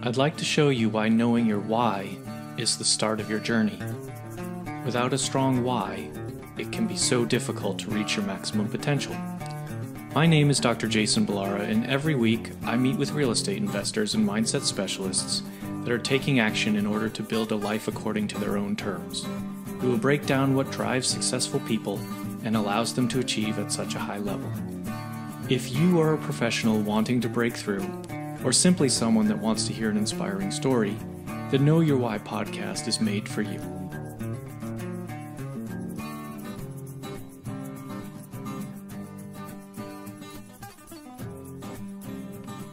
I'd like to show you why knowing your why is the start of your journey. Without a strong why, it can be so difficult to reach your maximum potential. My name is Dr. Jason Balara, and every week I meet with real estate investors and mindset specialists that are taking action in order to build a life according to their own terms. We will break down what drives successful people and allows them to achieve at such a high level. If you are a professional wanting to break through, or simply someone that wants to hear an inspiring story, the Know Your Why podcast is made for you.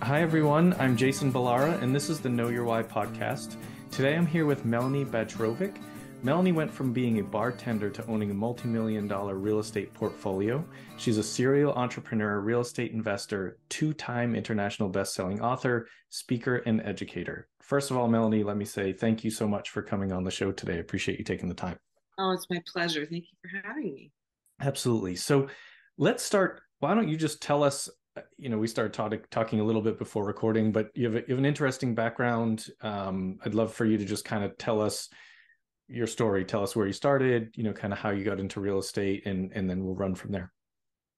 Hi everyone, I'm Jason Balara, and this is the Know Your Why podcast. Today I'm here with Melanie Bajrovic. Melanie went from being a bartender to owning a multi-million-dollar real estate portfolio. She's a serial entrepreneur, real estate investor, two-time international best-selling author, speaker, and educator. First of all, Melanie, let me say thank you so much for coming on the show today. I appreciate you taking the time. Oh, it's my pleasure. Thank you for having me. Absolutely. So let's start. Why don't you just tell us, we started talking a little bit before recording, but you have an interesting background. I'd love for you to just kind of tell us your story. Tell us where you started, kind of how you got into real estate, and then we'll run from there.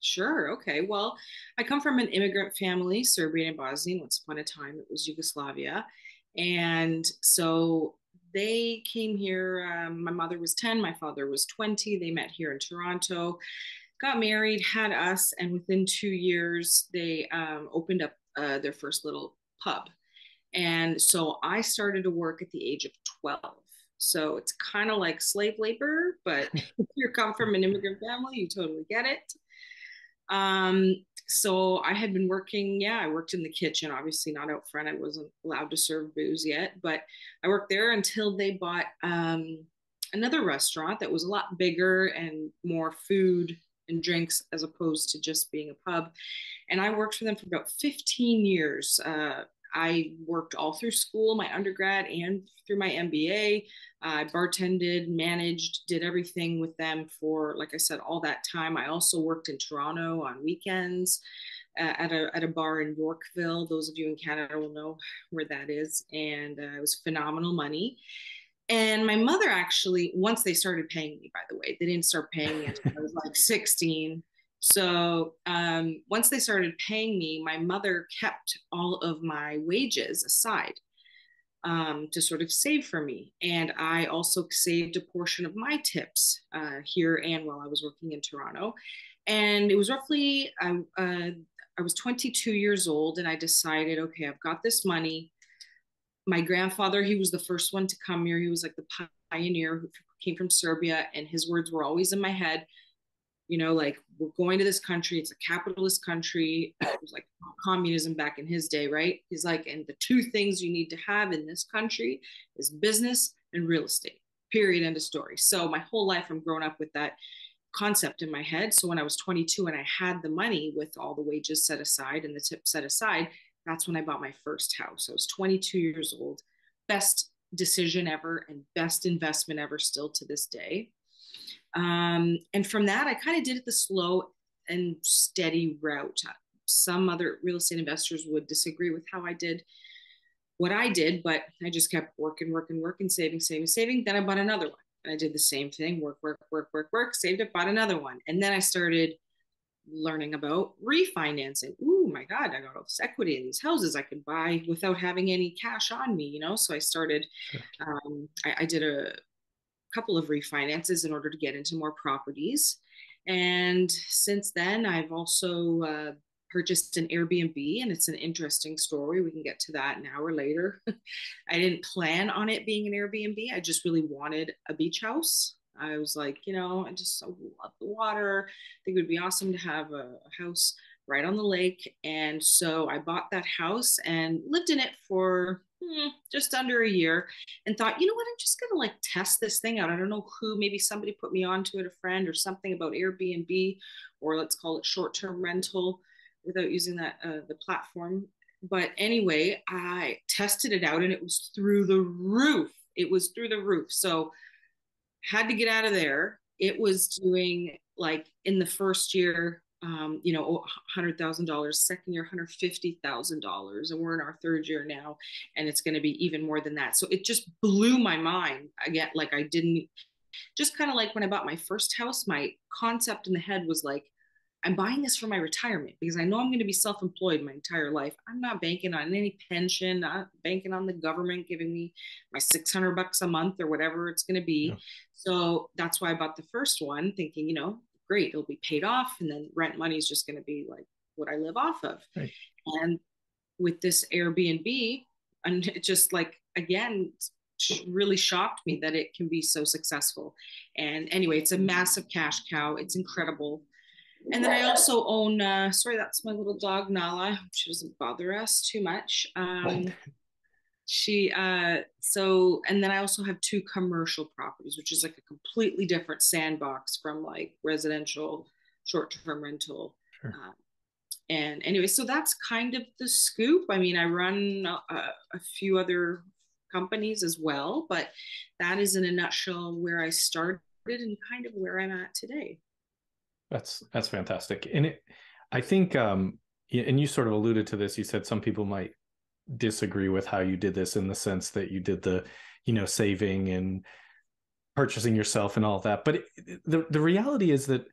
Sure. Okay. Well, I come from an immigrant family, Serbian and Bosnian. Once upon a time, it was Yugoslavia. And so they came here. My mother was 10, my father was 20. They met here in Toronto, got married, had us, and within 2 years, they opened up their first little pub. And so I started to work at the age of 12. So it's kind of like slave labor, but if you come from an immigrant family, you totally get it. Um, so I had been working, I worked in the kitchen, obviously not out front. I wasn't allowed to serve booze yet, but I worked there until they bought another restaurant that was a lot bigger and more food and drinks as opposed to just being a pub. And I worked for them for about 15 years. I worked all through school, my undergrad, and through my MBA. I bartended, managed, did everything with them for, like I said, all that time. I also worked in Toronto on weekends at a bar in Yorkville. Those of you in Canada will know where that is. And it was phenomenal money. And my mother actually, once they started paying me, by the way, they didn't start paying me until I was like 16. So once they started paying me, my mother kept all of my wages aside to sort of save for me. And I also saved a portion of my tips here and while I was working in Toronto. And it was roughly, I was 22 years old, and I decided, okay, I've got this money. My grandfather, he was the first one to come here. He was like the pioneer who came from Serbia, and his words were always in my head. Like, we're going to this country. It's a capitalist country. It was like communism back in his day, right? He's like, and the two things you need to have in this country is business and real estate, period, end of story. So my whole life, I'm growing up with that concept in my head. So when I was 22 and I had the money with all the wages set aside and the tips set aside, that's when I bought my first house. I was 22 years old. Best decision ever and best investment ever still to this day. And from that, I kind of did it the slow and steady route. Some other real estate investors would disagree with how I did what I did, but I just kept working, saving. Then I bought another one. And I did the same thing, work, saved it, bought another one. And then I started learning about refinancing. Ooh, my God, I got all this equity in these houses I could buy without having any cash on me, So I started, Sure. I did a couple of refinances in order to get into more properties. And since then, I've also purchased an Airbnb, and it's an interesting story. We can get to that an hour later. I didn't plan on it being an Airbnb. I just really wanted a beach house. I was like, I just love the water. I think it would be awesome to have a house right on the lake. And so I bought that house and lived in it for just under a year, and thought, you know what, I'm just going to like test this thing out. I don't know who, maybe somebody put me onto it, a friend or something about Airbnb, or let's call it short-term rental without using that, the platform. But anyway, I tested it out and it was through the roof. It was through the roof. So had to get out of there. It was doing, like, in the first year, $100,000, second year, $150,000. And we're in our third year now, and it's going to be even more than that. So it just blew my mind. Again, like I didn't, just kind of like when I bought my first house, my concept in the head was like, I'm buying this for my retirement because I know I'm going to be self-employed my entire life. I'm not banking on any pension, not banking on the government giving me my $600 a month or whatever it's going to be. Yeah. So that's why I bought the first one, thinking, great, it'll be paid off, and then rent money is just going to be like what I live off of. Right. And with this Airbnb, and it just like again really shocked me that it can be so successful. And anyway, it's a massive cash cow. It's incredible. And then I also own, sorry, that's my little dog, Nala. She doesn't bother us too much. And then I also have two commercial properties, which is like a completely different sandbox from like residential short-term rental. Sure. And anyway, so that's kind of the scoop. I mean, I run a few other companies as well, but that is in a nutshell where I started and kind of where I'm at today. That's fantastic. And I think, and you sort of alluded to this, you said some people might disagree with how you did this in the sense that you did the, saving and purchasing yourself and all of that. But the reality is that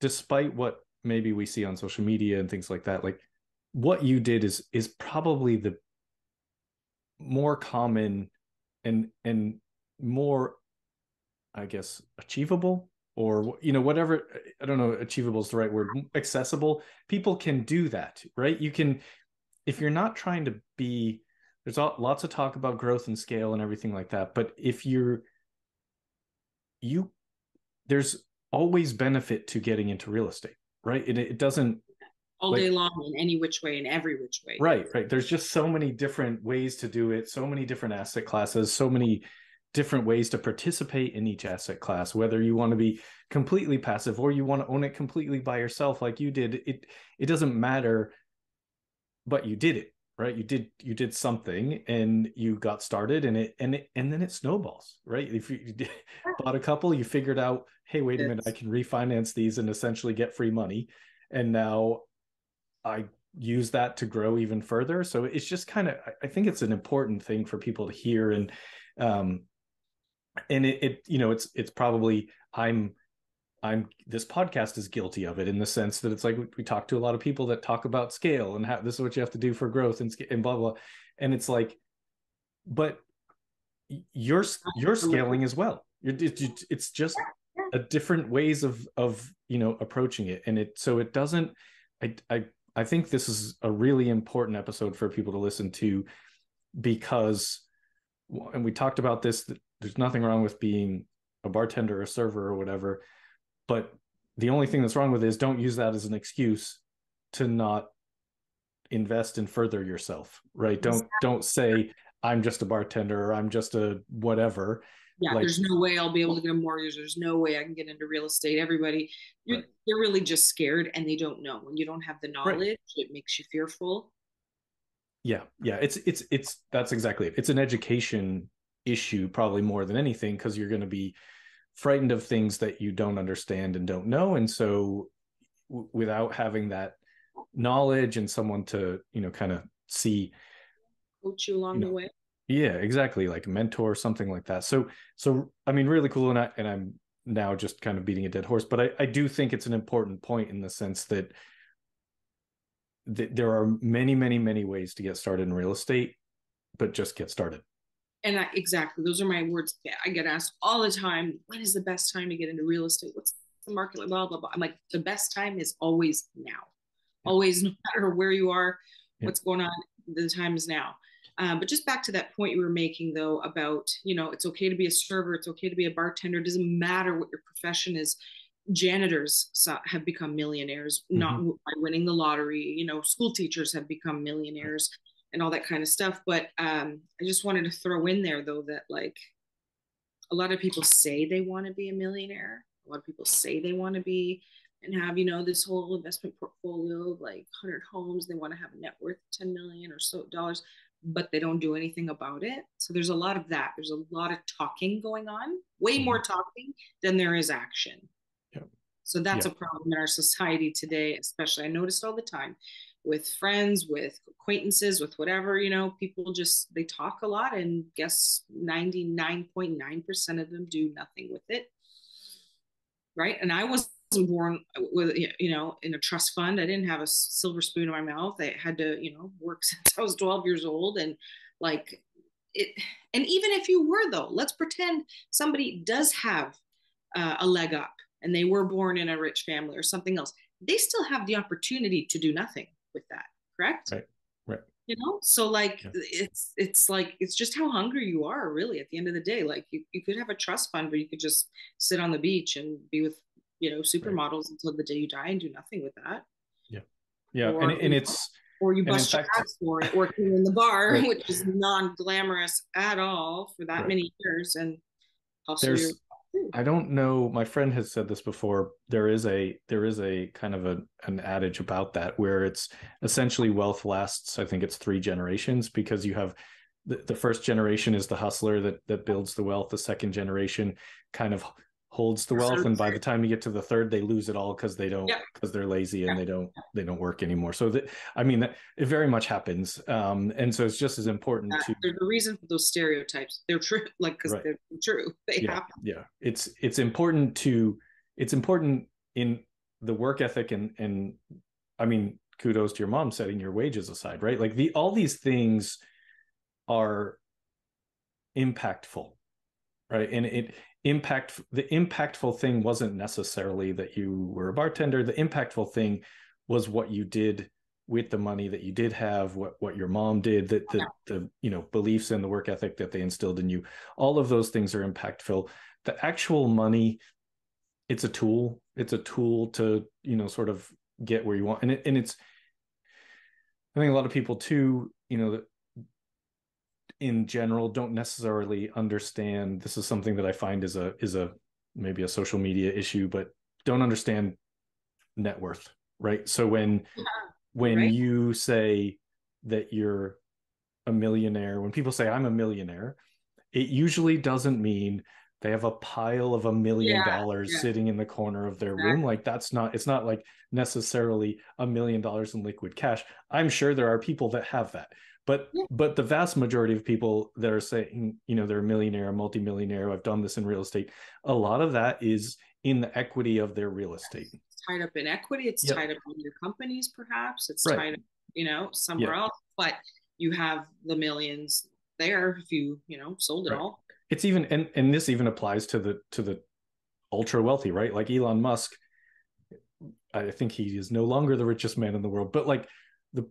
despite what maybe we see on social media and things like that, like what you did is probably the more common and more, I guess, achievable, or whatever. I don't know, achievable is the right word, accessible. People can do that, right? You can, if you're not trying to be, there's lots of talk about growth and scale and everything like that, but if there's always benefit to getting into real estate, right? It doesn't all day long in any which way, in every which way. Right. There's just so many different ways to do it, so many different asset classes, so many different ways to participate in each asset class, whether you want to be completely passive or you want to own it completely by yourself like you did. It doesn't matter, but you did it, right? You did something and you got started, and then it snowballs, right? If you bought a couple, you figured out, hey, wait a minute, I can refinance these and essentially get free money. And now I use that to grow even further. So it's just kind of, I think it's an important thing for people to hear. And it's probably, this podcast is guilty of it in the sense that it's like, we talk to a lot of people that talk about scale and how this is what you have to do for growth and blah, blah. And it's like, but you're scaling as well. It's just a different ways of approaching it. And it doesn't, I think this is a really important episode for people to listen to, because, and we talked about this, that there's nothing wrong with being a bartender or a server or whatever, but the only thing that's wrong with it is don't use that as an excuse to not invest and further yourself, right? Don't say I'm just a bartender or I'm just a whatever. Yeah, there's no way I'll be able to get a mortgage. There's no way I can get into real estate. Everybody, they're really just scared and they don't know. When you don't have the knowledge, it makes you fearful. Yeah. It's that's exactly it. It's an education issue probably more than anything, because you're going to be frightened of things that you don't understand and don't know. And so without having that knowledge and someone to, kind of see, coach you along the way. Yeah, exactly. Like a mentor, something like that. So, I mean, really cool. And I'm now just kind of beating a dead horse, but I do think it's an important point in the sense that there are many, many, many ways to get started in real estate, but just get started. And exactly, those are my words. I get asked all the time, when is the best time to get into real estate? What's the market like? Blah, blah, blah. I'm like, the best time is always now. Yeah. Always, no matter where you are, what's going on, the time is now. But just back to that point you were making, though, about, it's okay to be a server, it's okay to be a bartender. It doesn't matter what your profession is. Janitors have become millionaires, not by winning the lottery. School teachers have become millionaires and all that kind of stuff. But I just wanted to throw in there, though, that like a lot of people say they want to be a millionaire. A lot of people say they want to be and have, this whole investment portfolio of like 100 homes. They want to have a net worth of 10 million or so dollars, but they don't do anything about it. So there's a lot of that. There's a lot of talking going on, way more talking than there is action. Yep. So that's Yeah. a problem in our society today, especially. I noticed all the time with friends, with acquaintances, with whatever, people just, they talk a lot, and guess 99.9% of them do nothing with it. Right. And I wasn't born with, in a trust fund. I didn't have a silver spoon in my mouth. I had to, work since I was 12 years old. And like it, and even if you were, though, let's pretend somebody does have a leg up and they were born in a rich family or something else, they still have the opportunity to do nothing with that. Correct. Right. Right. So like Yeah. it's like it's just how hungry you are, really, at the end of the day. Like you could have a trust fund, but you could just sit on the beach and be with Right. supermodels until the day you die and do nothing with that. Yeah. Yeah. Or or you and in bust your fact, ass for it working in the bar, right. which is non-glamorous at all for that Right. many years, and hustle your. I don't know. My friend has said this before. There is a kind of an adage about that, where it's essentially wealth lasts. I think it's 3 generations, because you have the first generation is the hustler that builds the wealth. The second generation kind of holds the wealth, and by the time you get to the third, they lose it all because they're lazy and they don't work anymore. So I mean, that it very much happens, and so it's just as important to. There's a reason for those stereotypes. They're true, like, because Right. they're true. They Yeah, happen. yeah. It's important in the work ethic, and I mean, kudos to your mom setting your wages aside, right? Like all these things are impactful, right? And the impactful thing wasn't necessarily that you were a bartender. The impactful thing was what you did with the money that you did have, what your mom did, the beliefs and the work ethic that they instilled in you. All of those things are impactful. The actual money, it's a tool. It's a tool to sort of get where you want, and it's. I think a lot of people too, in general, don't necessarily understand. This is something that I find is a maybe a social media issue, but don't understand net worth, right? So when Right. you say that you're a millionaire, when people say I'm a millionaire, it usually doesn't mean they have a pile of $1 million Yeah. sitting in the corner of their room. Exactly. Like it's not like necessarily $1 million in liquid cash. I'm sure there are people that have that, but Yeah. the vast majority of people that are saying, they're a millionaire, a multimillionaire, I've done this in real estate, a lot of that is in the equity of their real estate. It's tied up in equity. It's Yep. tied up in your companies, perhaps. It's Right. tied up, somewhere Yeah. else. But you have the millions there if you, sold it Right. all. It's even, and this even applies to the ultra wealthy, right? Like Elon Musk, I think he is no longer the richest man in the world, but like the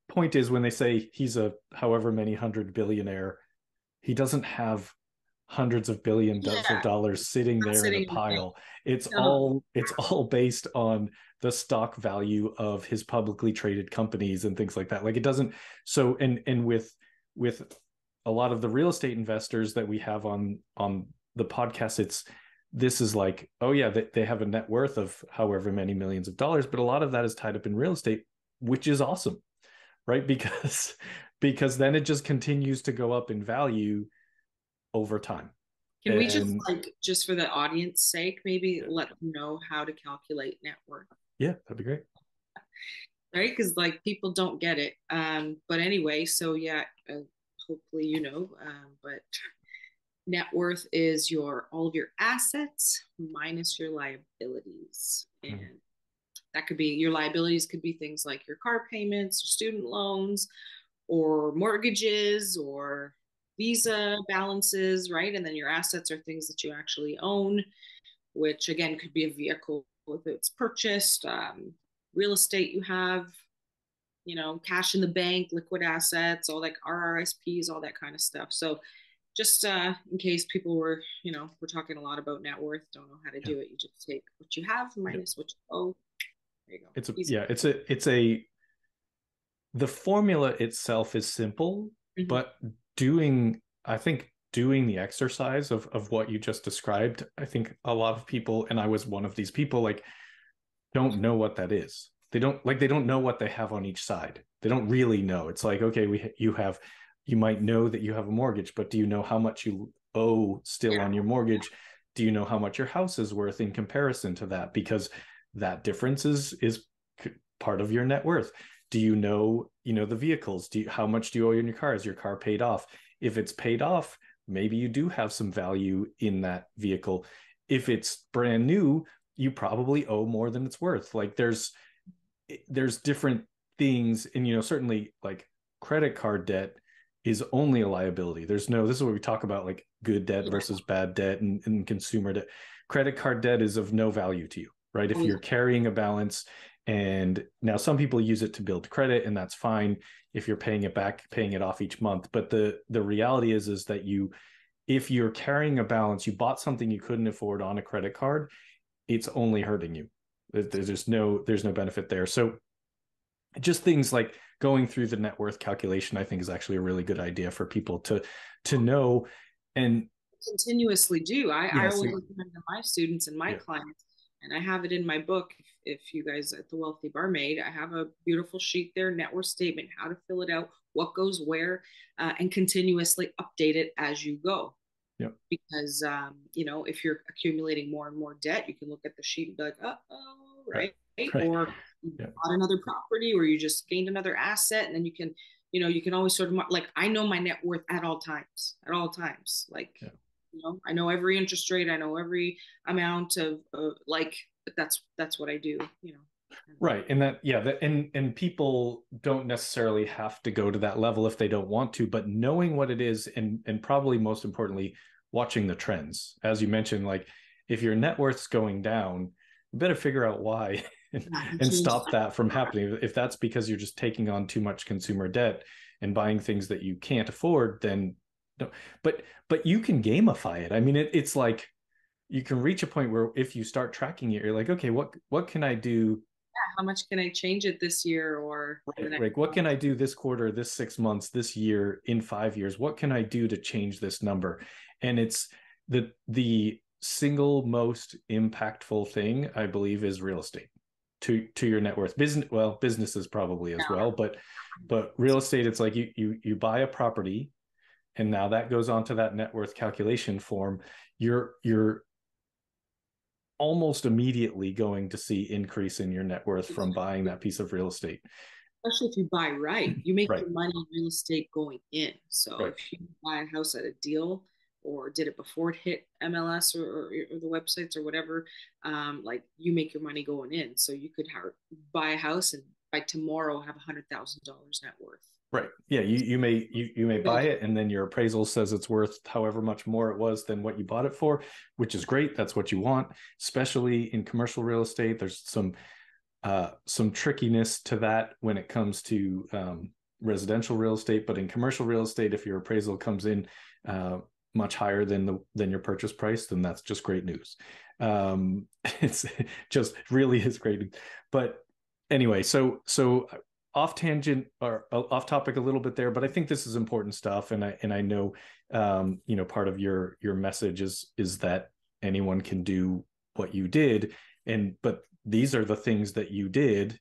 point is, when they say he's a however many hundred billionaire, he doesn't have hundreds of billions of dollars sitting there in a pile. It's all based on the stock value of his publicly traded companies and things like that. Like it doesn't. So and with a lot of the real estate investors that we have on the podcast, this is like, oh yeah, they have a net worth of however many millions of dollars, but a lot of that is tied up in real estate, which is awesome, right? Because then it just continues to go up in value over time. Can we just for the audience sake, maybe let them know how to calculate net worth? Yeah, that'd be great. Right? Because like people don't get it. But anyway, so yeah, hopefully but net worth is all of your assets minus your liabilities. And that could be, your liabilities could be things like your car payments, or student loans, or mortgages, or visa balances, right? And then your assets are things that you actually own, which again could be a vehicle if it's purchased, real estate you have, cash in the bank, liquid assets, all like RRSPs, all that kind of stuff. So just in case people were talking a lot about net worth, don't know how to do it. You just take what you have minus what you owe. There you go. The formula itself is simple, but I think doing the exercise of what you just described, I think a lot of people, and I was one of these people, like don't know what that is. They don't know what they have on each side. They don't really know. It's like, okay, you might know that you have a mortgage, but do you know how much you owe still on your mortgage? Do you know how much your house is worth in comparison to that? Because that difference is part of your net worth. Do you know, the vehicles? How much do you owe in your car? Is your car paid off? If it's paid off, maybe you do have some value in that vehicle. If it's brand new, you probably owe more than it's worth. Like there's different things, and certainly like credit card debt is only a liability. This is what we talk about, like good debt versus bad debt and consumer debt. Credit card debt is of no value to you, right? If you're carrying a balance, and now some people use it to build credit, and that's fine if you're paying it back, paying it off each month. But the reality is that if you're carrying a balance, you bought something you couldn't afford on a credit card, it's only hurting you. There's no benefit there. So just things like going through the net worth calculation, I think, is actually a really good idea for people to know. And continuously do. I always recommend to my students and my clients, and I have it in my book. If you guys at the Wealthy Barmaid, I have a beautiful sheet there, net worth statement, how to fill it out, what goes where, and continuously update it as you go. Yep. Because if you're accumulating more and more debt, you can look at the sheet and be like, oh, right. Or you bought another property, or you just gained another asset, and then you can always sort of, like, I know my net worth at all times. Like, I know every interest rate, I know every amount of but that's what I do. Right. And and people don't necessarily have to go to that level if they don't want to, but knowing what it is, and probably most importantly, watching the trends. As you mentioned, like if your net worth's going down, you better figure out why and stop that from happening. If that's because you're just taking on too much consumer debt and buying things that you can't afford, then no. But you can gamify it. I mean, it's like you can reach a point where if you start tracking it, you're like, okay, what can I do? How much can I change it this year, or right, what can I do this quarter, this 6 months, this year, in 5 years? What can I do to change this number? And it's the single most impactful thing, I believe, is real estate to your net worth. Businesses probably as well, but real estate, it's like you buy a property, and now that goes onto that net worth calculation form. You're almost immediately going to see increase in your net worth from buying that piece of real estate. Especially if you buy right, you make your money in real estate going in. So if you buy a house at a deal, or did it before it hit MLS or the websites or whatever, like, you make your money going in. So you could buy a house and by tomorrow have $100,000 net worth. Right. Yeah. You may buy it, and then your appraisal says it's worth however much more it was than what you bought it for, which is great. That's what you want, especially in commercial real estate. There's some trickiness to that when it comes to residential real estate, but in commercial real estate, if your appraisal comes in much higher than your purchase price, then that's just great news. It's just really is great news. But anyway, so off tangent or off topic a little bit there, but I think this is important stuff. And I know, part of your message is that anyone can do what you did. But these are the things that you did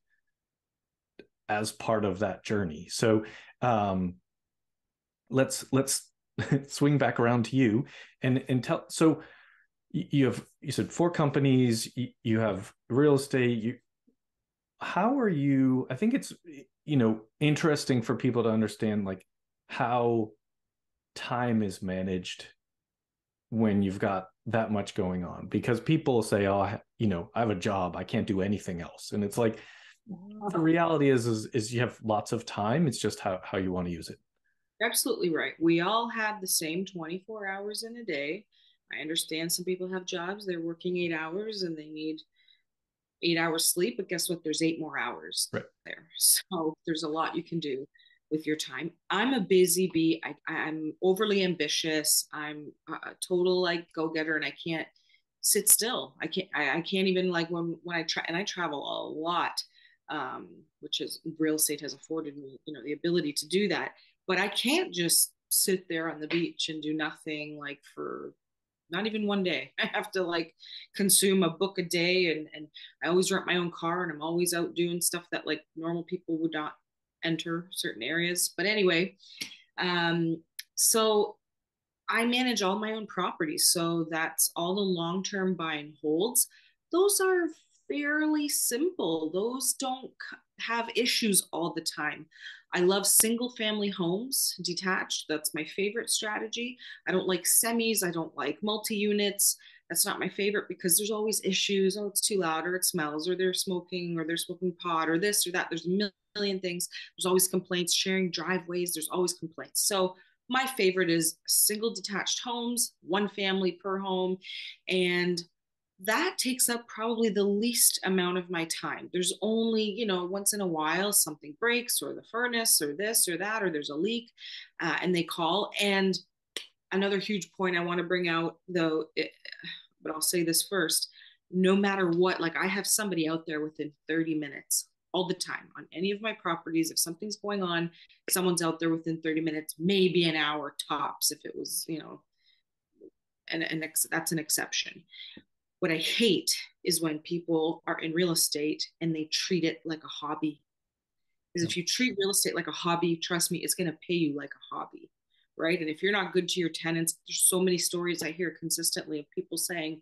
as part of that journey. So let's swing back around to you and tell. So you said 4 companies, you have real estate, how are you? I think it's, interesting for people to understand, like, how time is managed when you've got that much going on, because people say, oh, I have a job, I can't do anything else. And it's like, the reality is you have lots of time. It's just how you want to use it. Absolutely right. We all have the same 24 hours in a day. I understand some people have jobs, they're working 8 hours and they need 8 hours sleep, but guess what? There's 8 more hours there. So there's a lot you can do with your time. I'm a busy bee. I'm overly ambitious. I'm a total like go-getter, and I can't sit still. I can't even, like, when I try, and I travel a lot, which is real estate has afforded me, the ability to do that. But I can't just sit there on the beach and do nothing, like, for not even one day. I have to, like, consume a book a day, and I always rent my own car, and I'm always out doing stuff that, like, normal people would not enter certain areas. But anyway, so I manage all my own properties. So that's all the long-term buy and holds. Those are fairly simple. Those don't have issues all the time. I love single family homes, detached. That's my favorite strategy. I don't like semis. I don't like multi-units. That's not my favorite because there's always issues. Oh, it's too loud, or it smells, or they're smoking pot, or this or that. There's a million things. There's always complaints. Sharing driveways, there's always complaints. So my favorite is single detached homes, one family per home. And that takes up probably the least amount of my time. There's only, once in a while something breaks, or the furnace, or this or that, or there's a leak, and they call. And another huge point I want to bring out, though, but I'll say this first: no matter what, like, I have somebody out there within 30 minutes all the time on any of my properties. If something's going on, someone's out there within 30 minutes, maybe an hour tops if it was, and that's an exception. What I hate is when people are in real estate and they treat it like a hobby. Because if you treat real estate like a hobby, trust me, it's going to pay you like a hobby, right? And if you're not good to your tenants, there's so many stories I hear consistently of people saying,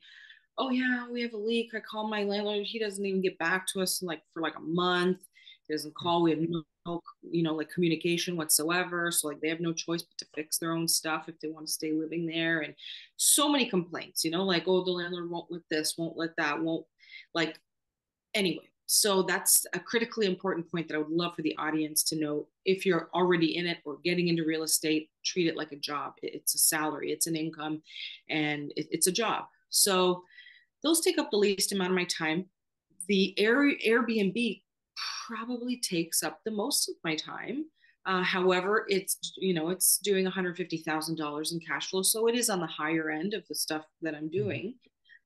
oh yeah, we have a leak. I call my landlord. He doesn't even get back to us for like a month. He doesn't call. We have no, like communication whatsoever. So like they have no choice but to fix their own stuff if they want to stay living there. And so many complaints, like, oh, the landlord won't let this, won't let that, won't like, anyway. So that's a critically important point that I would love for the audience to know. If you're already in it or getting into real estate, treat it like a job. It's a salary, it's an income, and it's a job. So those take up the least amount of my time. The Airbnb probably takes up the most of my time. However, it's doing $150,000 in cash flow, so it is on the higher end of the stuff that I'm doing.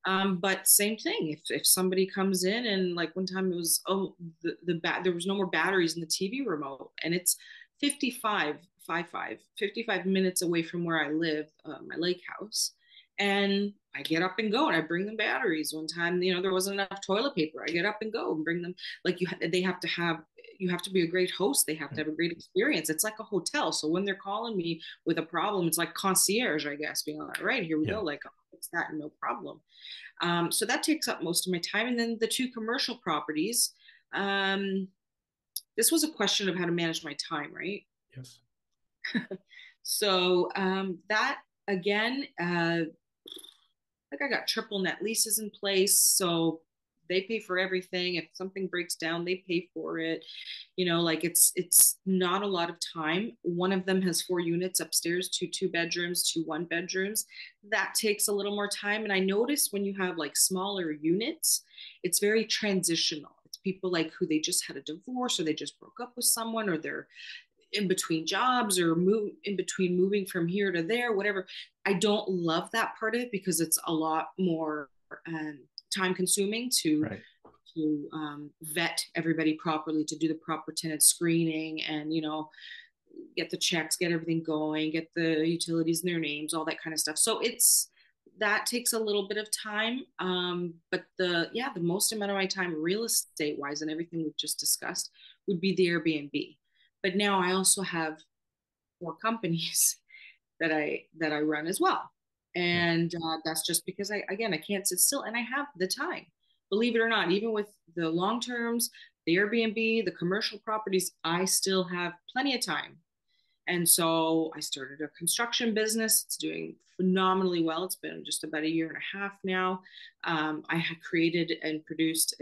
But same thing. If somebody comes in, and like one time it was, there was no more batteries in the TV remote, and it's 55 minutes away from where I live, my lake house. And I get up and go, and I bring them batteries. One time, there wasn't enough toilet paper. I get up and go and bring them. Like you have to be a great host. They have to have a great experience. It's like a hotel. So when they're calling me with a problem, it's like concierge, I guess, being like, all right, here we go. Like, I'll fix that, no problem. So that takes up most of my time. And then the two commercial properties. This was a question of how to manage my time, right? Yes. So that again, like, I got triple net leases in place, so they pay for everything. If something breaks down, they pay for it. Like, it's not a lot of time. One of them has 4 units upstairs, 2 bedrooms, 2 1 bedrooms. That takes a little more time. And I noticed when you have like smaller units, it's very transitional. It's people like who they just had a divorce, or they just broke up with someone, or they're in between jobs, or in between moving from here to there, whatever. I don't love that part of it because it's a lot more time consuming to vet everybody properly, to do the proper tenant screening, and get the checks, get everything going, get the utilities in their names, all that kind of stuff. So that takes a little bit of time. But the most amount of my time real estate wise, and everything we've just discussed, would be the Airbnb. But now I also have 4 companies that I run as well. And that's just because I can't sit still, and I have the time. Believe it or not, even with the long terms, the Airbnb, the commercial properties, I still have plenty of time. And so I started a construction business. It's doing phenomenally well. It's been just about a year and a half now. I had created and produced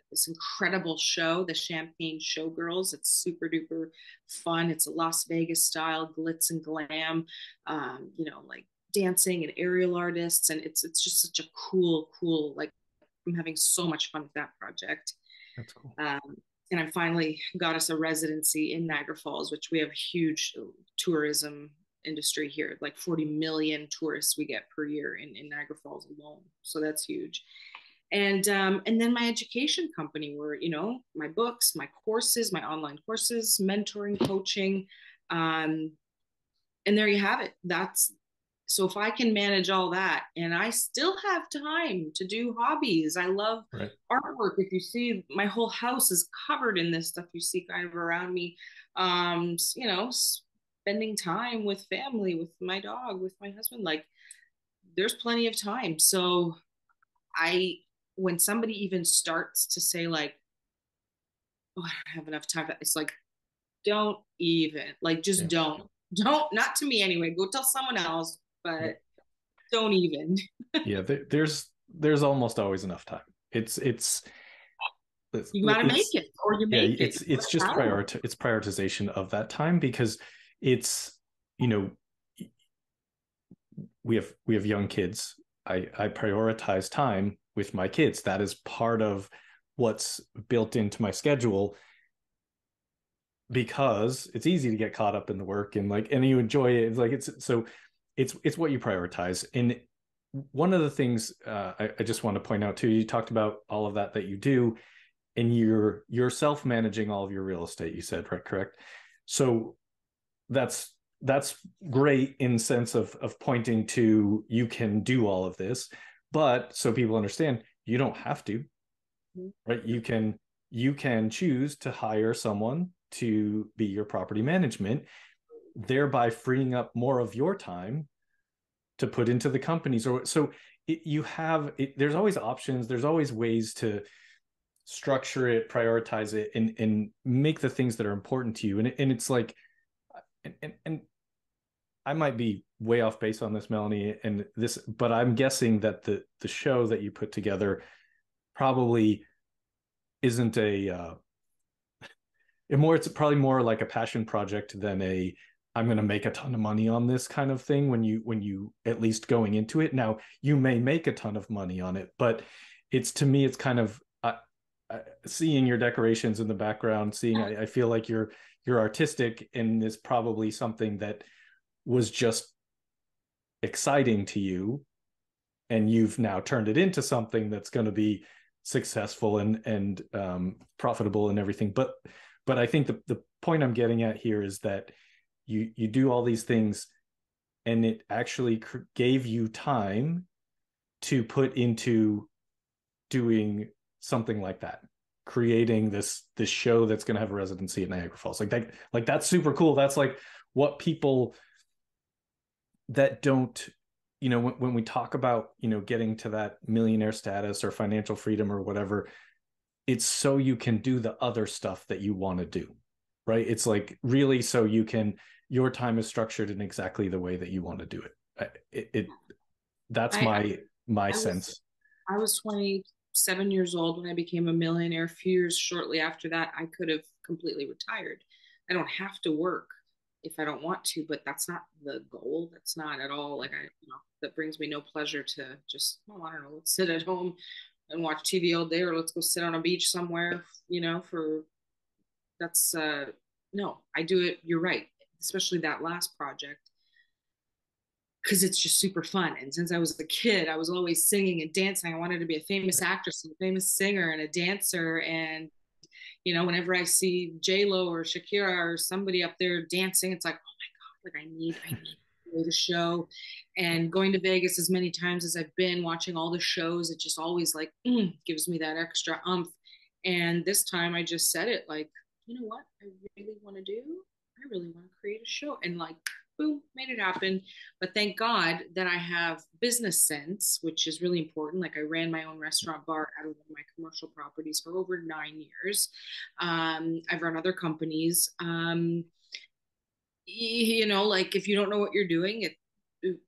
this incredible show, the Champagne Showgirls. It's super duper fun. It's a Las Vegas style glitz and glam, like dancing and aerial artists. And it's just such a cool, like, I'm having so much fun with that project. That's cool. And I finally got us a residency in Niagara Falls, which we have a huge tourism industry here, like 40 million tourists we get per year in Niagara Falls alone. So that's huge. And then my education company, where, my books, my courses, my online courses, mentoring, coaching. And there you have it. So if I can manage all that, and I still have time to do hobbies. I love artwork. If you see, my whole house is covered in this stuff you see kind of around me. spending time with family, with my dog, with my husband. Like there's plenty of time. So I, when somebody even starts to say like, oh, I don't have enough time, it's like, don't even, like, just don't, not to me anyway. Go tell someone else, but don't even. Yeah, there's almost always enough time. It's You gotta make it, or you yeah, make it. it's just it's prioritization of that time, because it's, you know, we have young kids. I prioritize time with my kids. That is part of what's built into my schedule, because it's easy to get caught up in the work and like, and you enjoy it. It's like, it's what you prioritize. And one of the things I just want to point out too, you talked about all of that you do, and you're self-managing all of your real estate, you said, right? Correct. So that's great in sense of pointing to, you can do all of this, but so people understand, you don't have to, right? You can choose to hire someone to be your property management, thereby freeing up more of your time to put into the companies. Or so you have there's always options, there's always ways to structure it, prioritize it, and make the things that are important to you. And it's like, and I might be way off base on this, Melanie, and this, but I'm guessing that the show that you put together probably isn't it's probably more like a passion project than I'm going to make a ton of money on this kind of thing, when you at least going into it. Now, you may make a ton of money on it, but to me, it's kind of seeing your decorations in the background, I feel like you're artistic, and is probably something that was just exciting to you, and you've now turned it into something that's going to be successful and profitable and everything. But I think the point I'm getting at here is that you do all these things, and it actually gave you time to put into doing something like that, creating this show that's going to have a residency at Niagara Falls. Like that's super cool. That's like what people that don't, when we talk about, getting to that millionaire status or financial freedom or whatever, it's so you can do the other stuff that you want to do, right? It's like really so your time is structured in exactly the way that you want to do it. That's my sense. I was 27 years old when I became a millionaire. A few years shortly after that, I could have completely retired. I don't have to work if I don't want to, but that's not the goal. That's not at all like that brings me no pleasure to just, I don't know, let's sit at home and watch TV all day, or let's go sit on a beach somewhere, for that's no, I do it. You're right. Especially that last project, because it's just super fun. And since I was a kid, I was always singing and dancing. I wanted to be a famous actress and a famous singer and a dancer. And, whenever I see J-Lo or Shakira or somebody up there dancing, it's like, oh my God, like I need to go to the show. And going to Vegas as many times as I've been, watching all the shows, it just always like gives me that extra umph. And this time I just said it like, you know what I really want to do? I really want to create a show. And like, boom, made it happen. But thank God that I have business sense, which is really important. Like I ran my own restaurant bar out of one of my commercial properties for over 9 years. I've run other companies. Like if you don't know what you're doing, it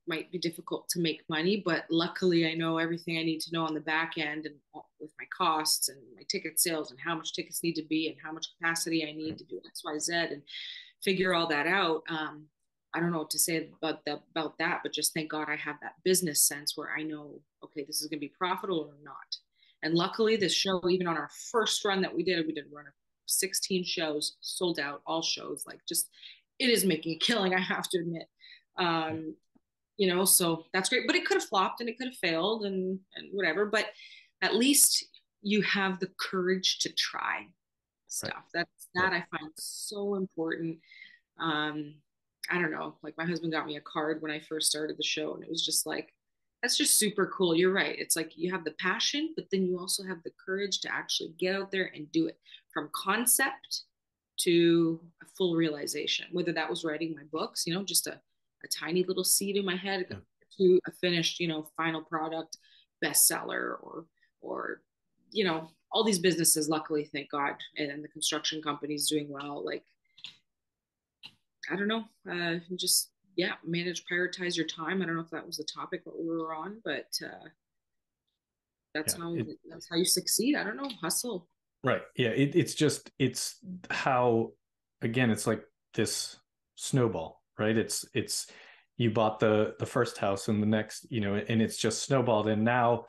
might be difficult to make money, but luckily I know everything I need to know on the back end, and with my costs and my ticket sales and how much tickets need to be and how much capacity I need to do XYZ and figure all that out. I don't know what to say about that, but just thank God I have that business sense where I know, okay, this is going to be profitable or not. And luckily this show, even on our first run that we did run 16 shows, sold out, all shows, like just, it is making a killing, I have to admit. So that's great, but it could have flopped and it could have failed and whatever, but at least you have the courage to try stuff. Right. That I find so important. I don't know, like my husband got me a card when I first started the show, and it was just like, that's just super cool. You're right. It's like you have the passion, but then you also have the courage to actually get out there and do it, from concept to a full realization, whether that was writing my books, you know, just a tiny little seed in my head, Yeah. to a finished, you know, final product, bestseller, or, you know, all these businesses, luckily, thank God, and the construction companies doing well. Like, I don't know, just, yeah, manage, prioritize your time. I don't know if that was the topic that we were on, but Yeah. that's how you succeed. I don't know, hustle. Right. Yeah. It's how, again, it's like this snowball, right? It's you bought the first house and the next, you know, and it's just snowballed. And now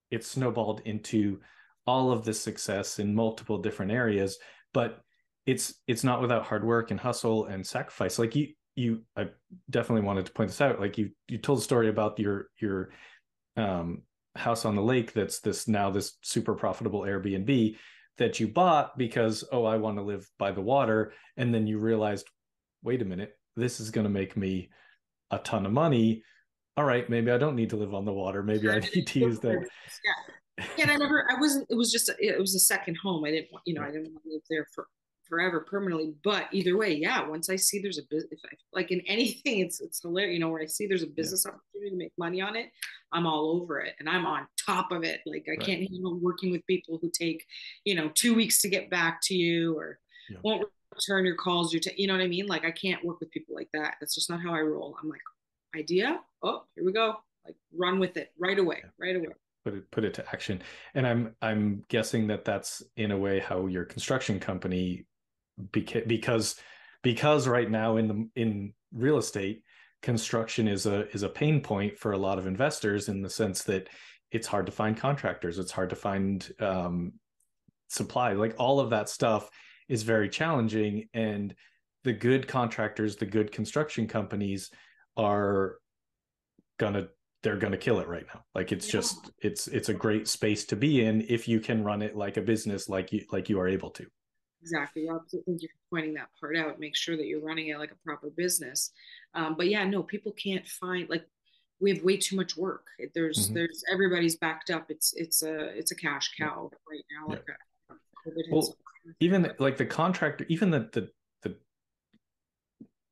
it's snowballed into all of this success in multiple different areas. But it's not without hard work and hustle and sacrifice. Like I definitely wanted to point this out. Like you told a story about your house on the lake that's this super profitable Airbnb that you bought because, oh, I want to live by the water. And then you realized, wait a minute, this is going to make me a ton of money. All right, maybe I don't need to live on the water. Maybe I need to use that. Yeah, and I wasn't, it was just, it was a second home. I didn't want, you know, I didn't want to live there for forever permanently, but either way, yeah, once I see there's a business, like in anything, it's hilarious, you know, where I see there's a business opportunity to make money on it, I'm all over it and I'm on top of it. Like I can't handle working with people who take, you know, 2 weeks to get back to you, or won't return your calls, you know what I mean? Like I can't work with people like that. That's just not how I roll. I'm like, idea, oh, here we go, like run with it right away. Put it to action. And I'm guessing that that's in a way how your construction company, because right now in real estate, construction is a pain point for a lot of investors, in the sense that it's hard to find contractors, it's hard to find supply, like all of that stuff is very challenging. And the good contractors, the good construction companies are they're gonna kill it right now. Like it's just it's a great space to be in if you can run it like a business, like you are able to. Exactly. Well, thank you for pointing that part out. Make sure that you're running it like a proper business. But yeah, no, people can't find, like, we have way too much work. There's everybody's backed up. It's a cash cow right now. Like COVID. Well, even like the contractor, even the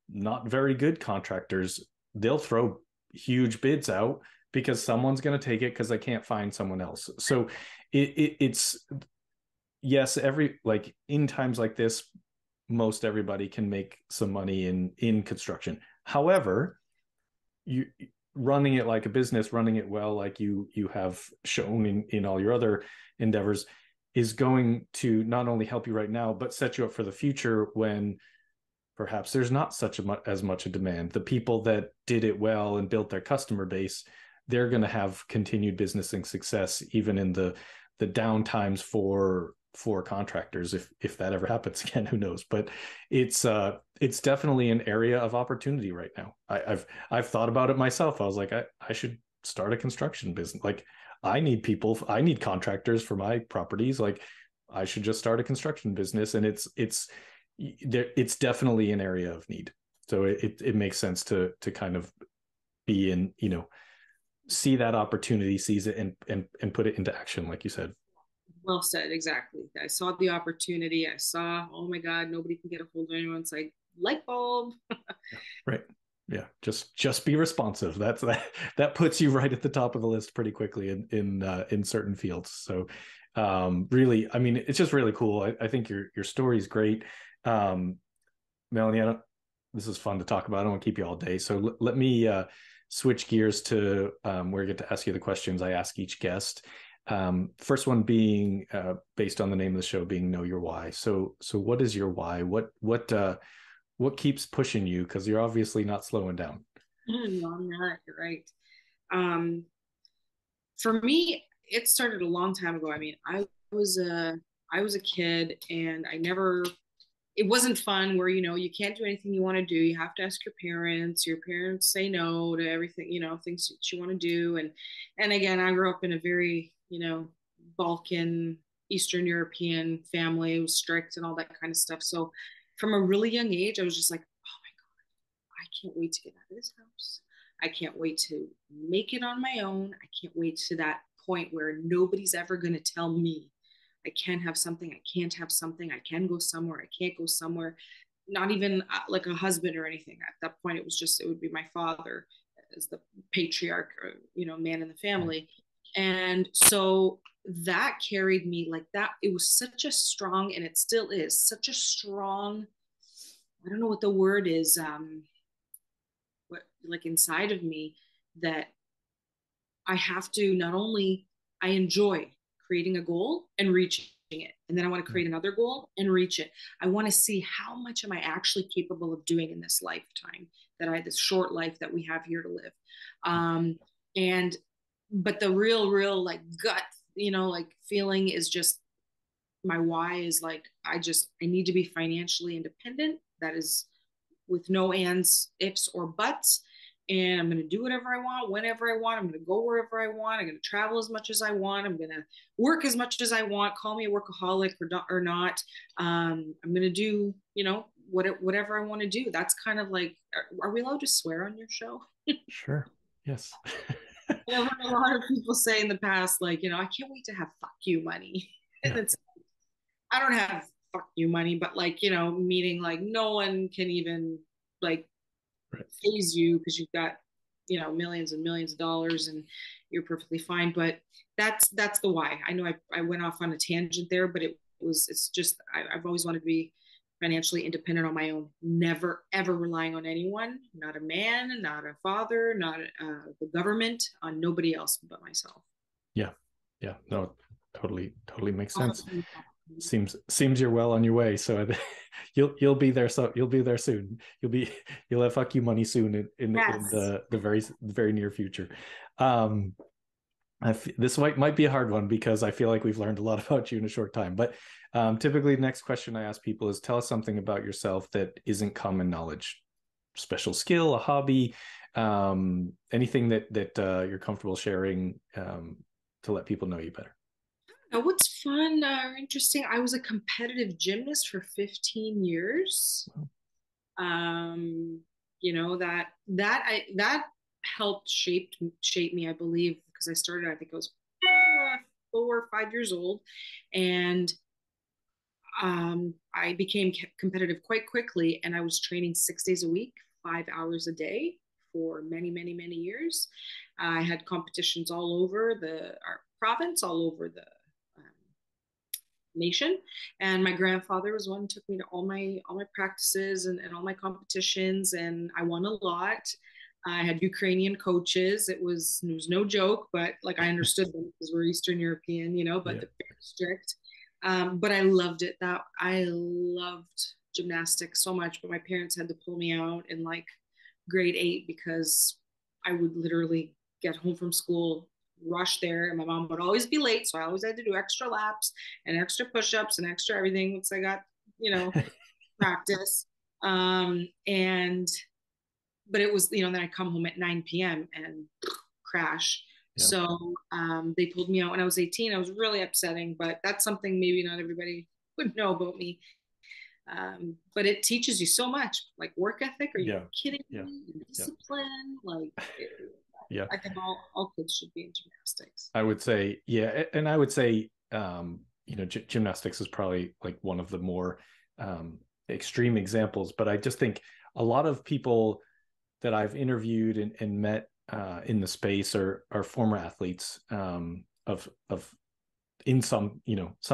not very good contractors, they'll throw huge bids out because someone's going to take it because they can't find someone else. So it's yes, like in times like this, most everybody can make some money in construction. However, you running it like a business, running it well, like you have shown in all your other endeavors, is going to not only help you right now, but set you up for the future when perhaps there's not as much a demand. The people that did it well and built their customer base, they're going to have continued business and success even in the down times for contractors, if that ever happens again. Who knows? But it's definitely an area of opportunity right now. I've thought about it myself. I was like, I should start a construction business. Like I need contractors for my properties. Like I should just start a construction business. And it's definitely an area of need. So it makes sense to kind of be in, you know, see that opportunity, seize it, and put it into action, like you said. Well said. Exactly. I saw the opportunity. I saw, oh my God, nobody can get a hold of anyone. It's like light bulb. Right. Yeah. Just be responsive. That puts you right at the top of the list pretty quickly in certain fields. So really, I mean, it's just really cool. I think your story is great. Melanie, this is fun to talk about. I don't want to keep you all day. So let me switch gears to where I get to ask you the questions I ask each guest. First one being based on the name of the show being Know Your Why. So what is your why? What keeps pushing you? Because you're obviously not slowing down. No, I'm not. You're right. For me, it started a long time ago. I mean, was a kid, and it wasn't fun, where, you know, you can't do anything you want to do. You have to ask your parents. Your parents say no to everything, you know, things that you want to do. And again, I grew up in a very, you know, Balkan, Eastern European family. It was strict and all that kind of stuff. So from a really young age, I was just like, oh my God, I can't wait to get out of this house. I can't wait to make it on my own. I can't wait to that point where nobody's ever going to tell me I can have something, I can't have something, I can go somewhere, I can't go somewhere. Not even like a husband or anything. At that point, it was just, it would be my father as the patriarch, or, man in the family. And so that carried me like that. It was such a strong, and it still is such a strong, I don't know what the word is, what, like inside of me, that I have to not only, I enjoy creating a goal and reaching it. And then I want to create another goal and reach it. I want to see how much am I actually capable of doing in this lifetime, this short life that we have here to live. And, but the real like gut, like feeling is just, my why is like, I need to be financially independent. That is with no ands, ifs, or buts. And I'm going to do whatever I want, whenever I want. I'm going to go wherever I want. I'm going to travel as much as I want. I'm going to work as much as I want. Call me a workaholic or not. I'm going to do, whatever I want to do. That's kind of like, are we allowed to swear on your show? Sure. Yes. I've heard a lot of people say in the past, like, I can't wait to have fuck you money. And it's, I don't have fuck you money, but like, meaning like no one can even like phase you because you've got, millions and millions of dollars and you're perfectly fine. But that's the why. I know I went off on a tangent there, but it's just, I've always wanted to be financially independent on my own, never ever relying on anyone, not a man, not a father, not the government, on nobody else but myself. Yeah, no, totally makes sense. Seems you're well on your way. So you'll be there. So you'll be there soon. You'll have fuck you money soon in the very near future. This might be a hard one because I feel like we've learned a lot about you in a short time. But typically, the next question I ask people is, tell us something about yourself that isn't common knowledge, special skill, a hobby, anything that you're comfortable sharing to let people know you better. What's fun or interesting? I was a competitive gymnast for 15 years. Wow. That helped shape me, I believe, because I started, I think I was 4 or 5 years old, and I became competitive quite quickly, and I was training 6 days a week, 5 hours a day for many, many, many years. I had competitions all over our province, all over the nation, and my grandfather was one who took me to all my practices and all my competitions, and I won a lot. I had Ukrainian coaches. It was no joke, but like I understood them because we're Eastern European, but they're very strict. But I loved it. I loved gymnastics so much, but my parents had to pull me out in like grade 8 because I would literally get home from school, rush there, and my mom would always be late, so I always had to do extra laps and extra push-ups and extra everything once I got practice. But it was, then I come home at 9 p.m. and crash. So they pulled me out when I was 18. I was really upsetting, but that's something maybe not everybody would know about me. But it teaches you so much, like work ethic. Are you kidding me? Discipline, like I think all kids should be in gymnastics. I would say, and I would say, gymnastics is probably like one of the more extreme examples. But I just think a lot of people that I've interviewed and met in the space are former athletes of in some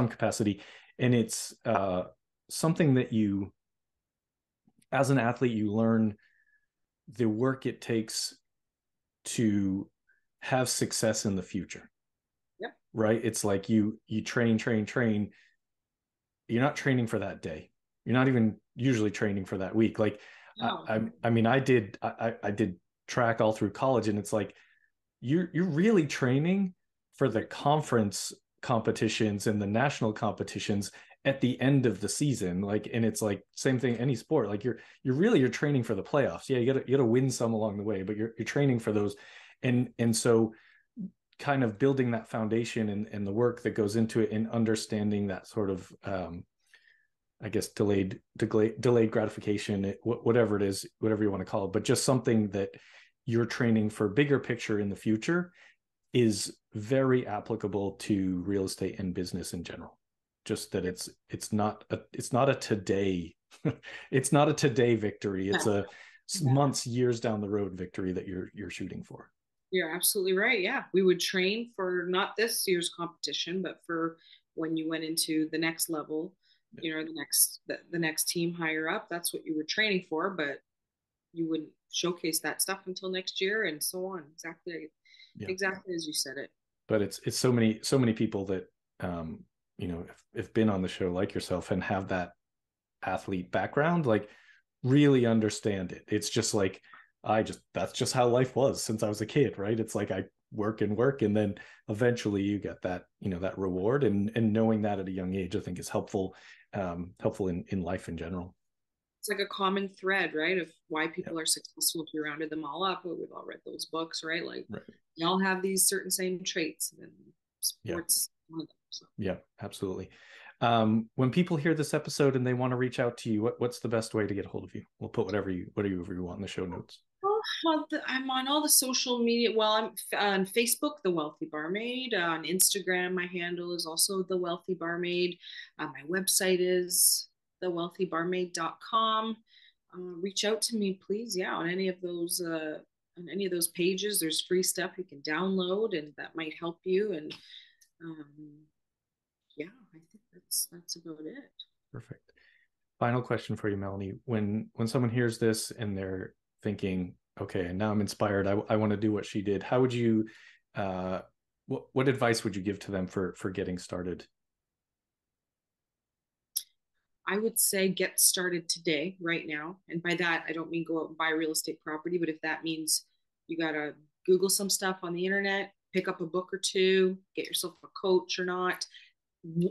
capacity, and it's something that you, as an athlete, you learn the work it takes to have success in the future. Yep. Right. It's like you train. You're not training for that day. You're not even usually training for that week. Like, no. I mean, I did track all through college, and it's like, you're really training for the conference competitions and the national competitions at the end of the season. Like, and it's like same thing, any sport, like you're training for the playoffs. Yeah, you gotta win some along the way, but you're training for those. And so kind of building that foundation and the work that goes into it, and understanding that sort of I guess delayed gratification, whatever it is, whatever you want to call it, but just something that you're training for bigger picture in the future, is very applicable to real estate and business in general. just that it's not a today it's not a today victory. It's a months, years down the road victory that you're shooting for. You're absolutely right. Yeah, we would train for not this year's competition, but for when you went into the next level, the next team higher up. That's what you were training for, but you wouldn't showcase that stuff until next year, and so on. Exactly as you said it. But it's so many people that have been on the show like yourself and have that athlete background, like really understand it. It's just like that's just how life was since I was a kid, right? It's like I work, and then eventually you get that, that reward, and knowing that at a young age, I think is helpful in life in general. It's like a common thread, right, of why people are successful. If you rounded them all up, we've all read those books, right? Like they all have these certain same traits, and sports. Yeah, absolutely. When people hear this episode and they want to reach out to you, what's the best way to get a hold of you? We'll put whatever you want in the show notes. I'm on all the social media. Well, I'm on Facebook, The Wealthy Barmaid. On Instagram, my handle is also The Wealthy Barmaid. My website is thewealthybarmaid.com. Reach out to me, please. Yeah, on any of those pages, there's free stuff you can download, and that might help you. And I think that's about it. Perfect. Final question for you, Melanie. When someone hears this and they're thinking, okay, now I'm inspired, I want to do what she did, how would you what advice would you give to them for getting started? I would say get started today, right now. And by that, I don't mean go out and buy real estate property, but if that means you got to Google some stuff on the internet, pick up a book or two, get yourself a coach or not,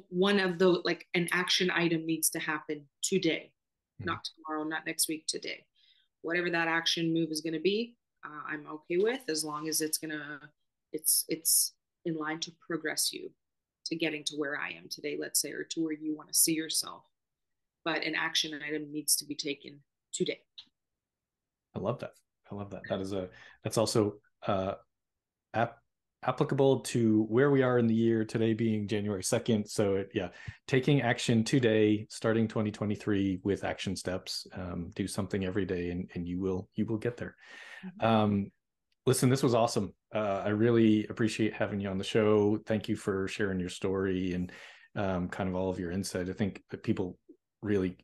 one of those, like an action item needs to happen today, not tomorrow, not next week, today. Whatever that action move is going to be, I'm okay with, as long as it's in line to progress you to getting to where I am today, let's say, or to where you want to see yourself. But an action item needs to be taken today. I love that. That's also applicable to where we are in the year, today being January 2nd. So taking action today, starting 2023 with action steps. Do something every day, and you will get there. Listen, this was awesome. I really appreciate having you on the show. Thank you for sharing your story and kind of all of your insight. I think that people really,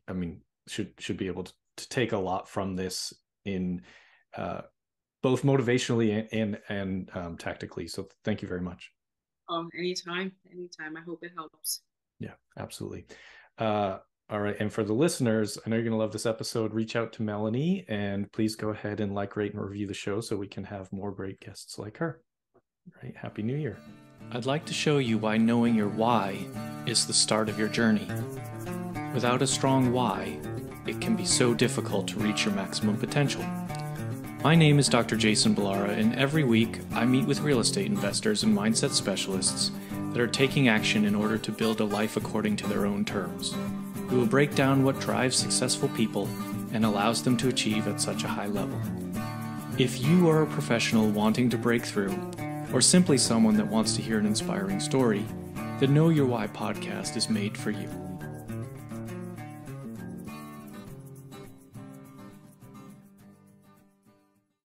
should be able to take a lot from this in both motivationally and tactically. So thank you very much. Oh, anytime. I hope it helps. Yeah, absolutely. All right. And for the listeners, I know you're going to love this episode. Reach out to Melanie, and please go ahead and like, rate, and review the show so we can have more great guests like her. All right. Happy New Year. I'd like to show you why knowing your why is the start of your journey. Without a strong why, it can be so difficult to reach your maximum potential. My name is Dr. Jason Balara, and every week I meet with real estate investors and mindset specialists that are taking action in order to build a life according to their own terms. We will break down what drives successful people and allows them to achieve at such a high level. If you are a professional wanting to break through, or simply someone that wants to hear an inspiring story, the Know Your Why podcast is made for you.